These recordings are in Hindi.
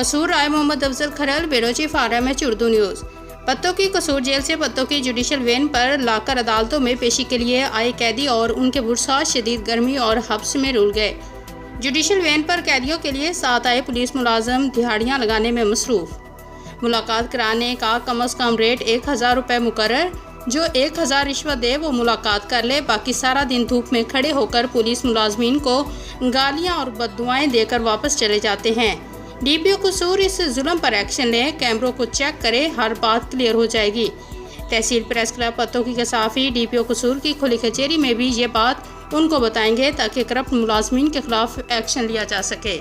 कसूर राय मोहम्मद अफजल खरल बेरोची फारा में उर्दू न्यूज़। पत्तों की कसूर जेल से पत्तों की जुडिशल वैन पर लाकर अदालतों में पेशी के लिए आए कैदी और उनके बुरसा शदीद गर्मी और हब्स में रुल गए। जुडिशल वैन पर कैदियों के लिए साथ आए पुलिस मुलाजम दिहाड़ियाँ लगाने में मसरूफ। मुलाकात कराने का कम अज़ कम रेट 1000 रुपये मुकर्रर। जो 1000 रिश्वत दे वो मुलाकात कर ले, बाकी सारा दिन धूप में खड़े होकर पुलिस मुलाजमीन को गालियाँ और बद्दुआएं देकर वापस चले जाते हैं। डीपीओ कसूर इस जुल्म पर एक्शन लें, कैमरों को चेक करें, हर बात क्लियर हो जाएगी। तहसील प्रेस क्लब पत्तों की कसाफी डीपीओ कसूर की खुली कचहरी में भी ये बात उनको बताएंगे ताकि करप्ट मुलाजमीन के खिलाफ एक्शन लिया जा सके।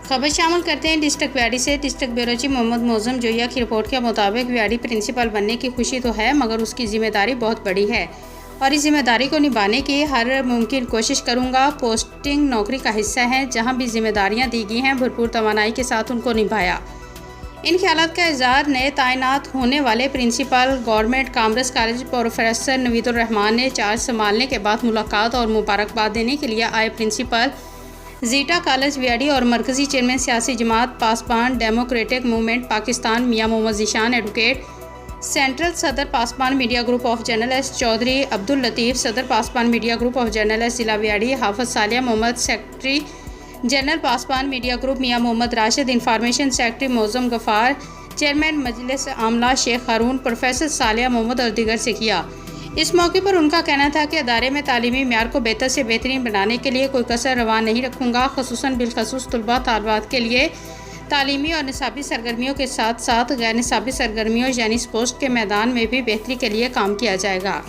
खबर शामिल करते हैं डिस्ट्रिक्ट व्याड़ी से। District bureau chief Mohammad Moazzam Joya की रिपोर्ट के मुताबिक व्याड़ी प्रिंसिपल बनने की खुशी तो है, मगर उसकी जिम्मेदारी बहुत बड़ी है और इस जिम्मेदारी को निभाने की हर मुमकिन कोशिश करूंगा। पोस्टिंग नौकरी का हिस्सा है, जहां भी जिम्मेदारियां दी गई हैं भरपूर तवानाई के साथ उनको निभाया। इन ख्यालात का इज़हार नए तैनात होने वाले principal government commerce college professor Naveedur Rehman ने चार्ज संभालने के बाद मुलाकात और मुबारकबाद देने के लिए आए प्रिंसिपल जीटा कॉलेज व्याड़ी और मरकज़ी चेयरमैन सियासी जमात Pasban democratic movement Pakistan Mian Mohammad Zeeshan advocate, central सदर Pasban media group of journalist Chaudhry Abdul Latif, सदर Pasban media group of journalist जिला Vehari Hafiz Saliya Mohammad, secretary general Pasban media group Mian Mohammad Rashid, information secretary Moazzam Ghaffar, chairman मजलिस आमला शेख हारून, प्रोफेसर सालिया मोहम्मद और दीगर से किया। इस मौके पर उनका कहना था कि अदारे में तालीमी म्यार को बेहतर से बेहतरीन बनाने के लिए कोई कसर रवा नहीं रखूँगा। ख़ुसूसन बिलखसूस तलबा तालबात के लिए तालीमी और निसाबी सरगर्मियों के साथ साथ गैर निसाबी सरगर्मियों यानी स्पोर्ट्स के मैदान में भी बेहतरी के लिए काम किया जाएगा।